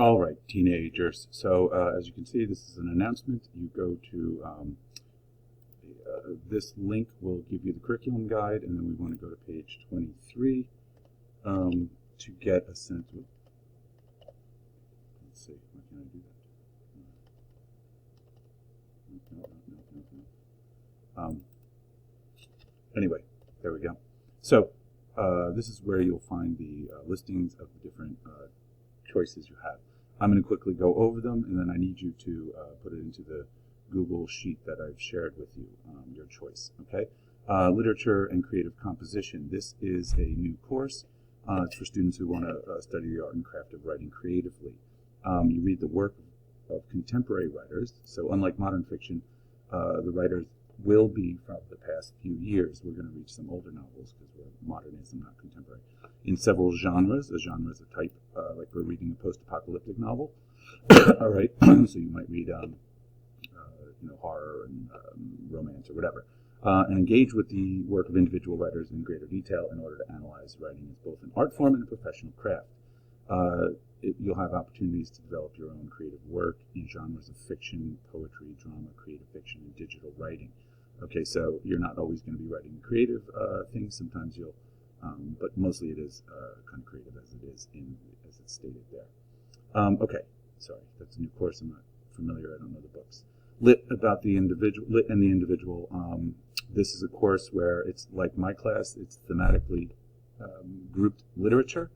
All right, teenagers. So as you can see, this is an announcement. You go to this link will give you the curriculum guide, and then we want to go to page 23 to get a sense of. Let's see, why can I do that? No. Anyway, there we go. So this is where you'll find the listings of the different choices you have. I'm going to quickly go over them, and then I need you to put it into the Google Sheet that I've shared with you, your choice. Okay, Literature and Creative Composition. This is a new course. It's for students who want to study the art and craft of writing creatively. You read the work of contemporary writers. So unlike modern fiction, the writers will be from the past few years. We're going to reach some older novels because we're modernism, not contemporary. In several genres. A genre is a type, like we're reading a post-apocalyptic novel. All right, so you might read horror and romance or whatever. And engage with the work of individual writers in greater detail in order to analyze writing as both an art form and a professional craft. You'll have opportunities to develop your own creative work in genres of fiction, poetry, drama, creative fiction, and digital writing. Okay, so you're not always going to be writing creative things. Sometimes you'll, but mostly it is kind of creative as it is as it's stated there. Okay, sorry, that's a new course. I'm not familiar. I don't know the books. Lit about the individual. Lit and the individual. This is a course where it's like my class. It's thematically grouped literature.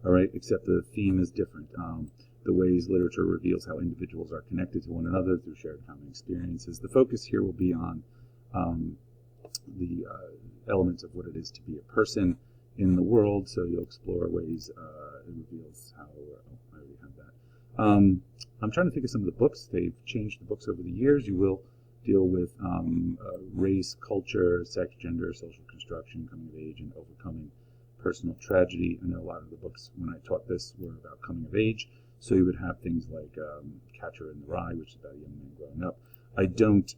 All right, except the theme is different. The ways literature reveals how individuals are connected to one another through shared common experiences. The focus here will be on the elements of what it is to be a person in the world. So you'll explore ways it reveals how. I already have that. I'm trying to think of some of the books. They've changed the books over the years. You will deal with race, culture, sex, gender, social construction, coming of age, and overcoming personal tragedy. I know a lot of the books when I taught this were about coming of age, so you would have things like Catcher in the Rye, which is about a young man growing up. I don't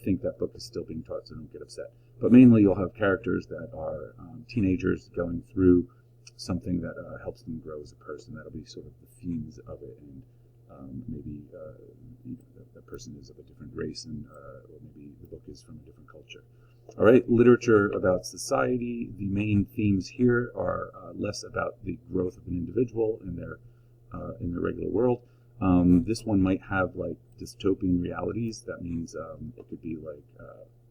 think that book is still being taught, so don't get upset. But mainly you'll have characters that are teenagers going through something that helps them grow as a person. That'll be sort of the themes of it, and maybe that person is of a different race, and or maybe the book is from a different culture. All right, literature about society. The main themes here are less about the growth of an individual in their regular world. This one might have like dystopian realities. That means it could be like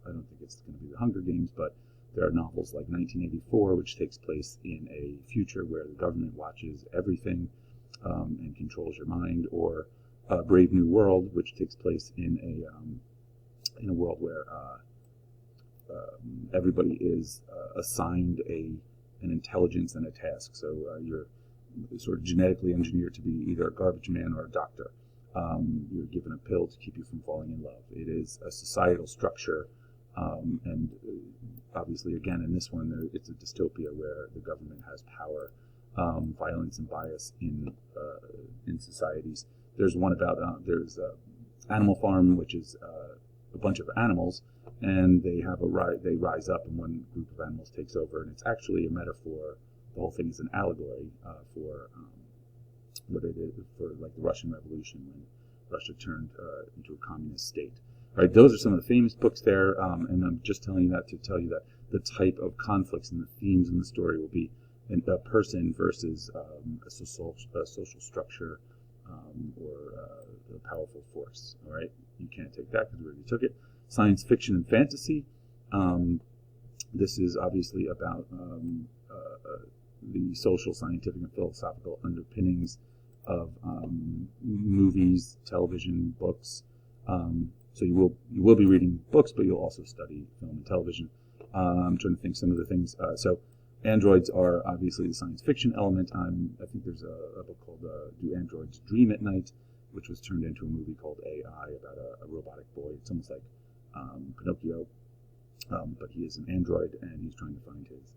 I don't think it's going to be the Hunger Games, but there are novels like 1984, which takes place in a future where the government watches everything and controls your mind, or Brave New World, which takes place in a world where everybody is assigned an intelligence and a task. So you're sort of genetically engineered to be either a garbage man or a doctor. You're given a pill to keep you from falling in love. It is a societal structure, and obviously, again, in this one, it's a dystopia where the government has power, violence, and bias in societies. There's one about there's Animal Farm, which is a bunch of animals, and they rise up, and one group of animals takes over, and it's actually a metaphor. The whole thing is an allegory for what it is for, like, the Russian Revolution when Russia turned into a communist state. All right, those are some of the famous books there, and I'm just telling you that to tell you that the type of conflicts and the themes in the story will be a person versus a social structure or a powerful force. All right, you can't take that because we already took it. Science fiction and fantasy. This is obviously about the social, scientific, and philosophical underpinnings of movies, television, books. So you will be reading books, but you'll also study film and television. I'm trying to think some of the things. So androids are obviously the science fiction element. I think there's a book called Do Androids Dream at Night, which was turned into a movie called AI about a robotic boy. It's almost like Pinocchio, but he is an android, and he's trying to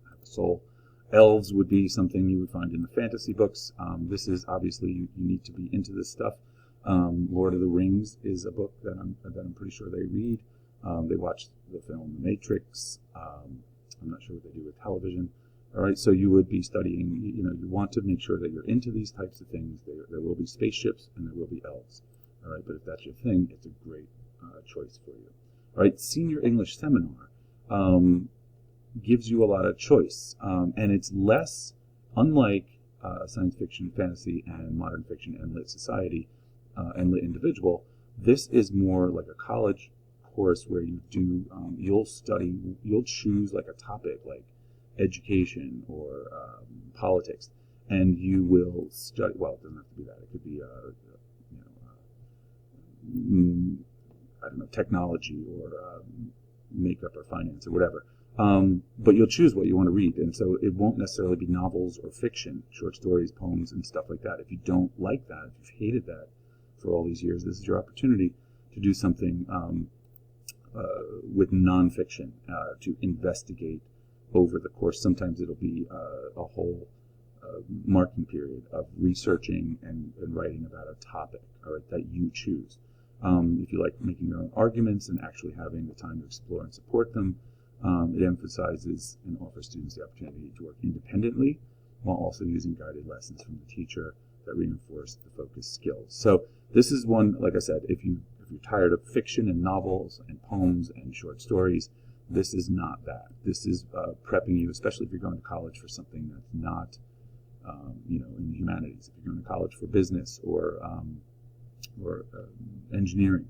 have a soul. Elves would be something you would find in the fantasy books. This is obviously you need to be into this stuff. Lord of the Rings is a book that I'm pretty sure they read. They watch the film The Matrix. I'm not sure what they do with television. All right, so you would be studying, you want to make sure that you're into these types of things. There will be spaceships and there will be elves. All right, but if that's your thing, it's a great choice for you. All right, Senior English Seminar gives you a lot of choice, and it's less, unlike science fiction, fantasy, and modern fiction and lit society and lit individual. This is more like a college course where you'll choose like a topic like education or politics, and you will study. Well, it doesn't have to be that. It could be I don't know, technology or makeup or finance or whatever. But you'll choose what you want to read, and so it won't necessarily be novels or fiction, short stories, poems, and stuff like that. If you don't like that, if you've hated that for all these years, this is your opportunity to do something with nonfiction, to investigate over the course. Sometimes it'll be a whole marking period of researching and writing about a topic, all right, that you choose. If you like making your own arguments and actually having the time to explore and support them, it emphasizes and offers students the opportunity to work independently while also using guided lessons from the teacher that reinforce the focus skills. So this is one, like I said, if you're tired of fiction and novels and poems and short stories, this is not that. This is prepping you, especially if you're going to college for something that's not, in the humanities. If you're going to college for business or engineering,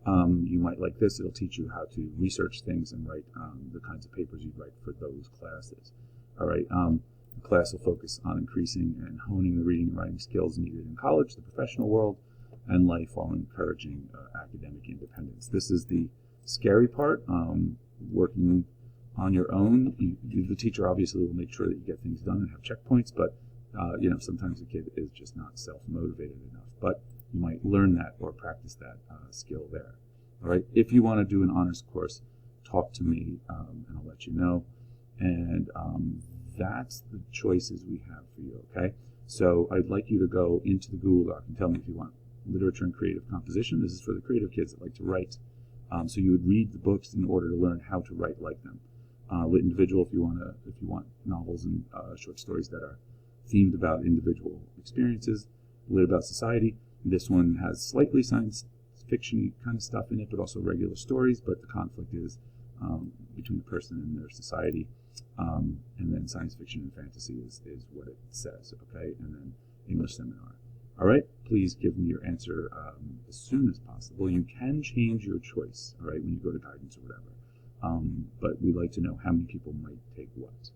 you might like this. It'll teach you how to research things and write the kinds of papers you'd write for those classes. All right. The class will focus on increasing and honing the reading and writing skills needed in college, the professional world, and life while encouraging academic independence. This is the scary part. Working on your own. The teacher obviously will make sure that you get things done and have checkpoints, but sometimes the kid is just not self-motivated enough. But you might learn that or practice that skill there. All right. If you want to do an honors course, talk to me, and I'll let you know. And that's the choices we have for you. Okay. So I'd like you to go into the Google Doc and tell me if you want literature and creative composition. This is for the creative kids that like to write. So you would read the books in order to learn how to write like them. Lit individual, if you want novels and short stories that are themed about individual experiences. Lit about society. This one has slightly science fiction kind of stuff in it, but also regular stories. But the conflict is between the person and their society. And then science fiction and fantasy is what it says. Okay, and then English Seminar. All right, please give me your answer as soon as possible. You can change your choice, all right, when you go to guidance or whatever. But we'd like to know how many people might take what.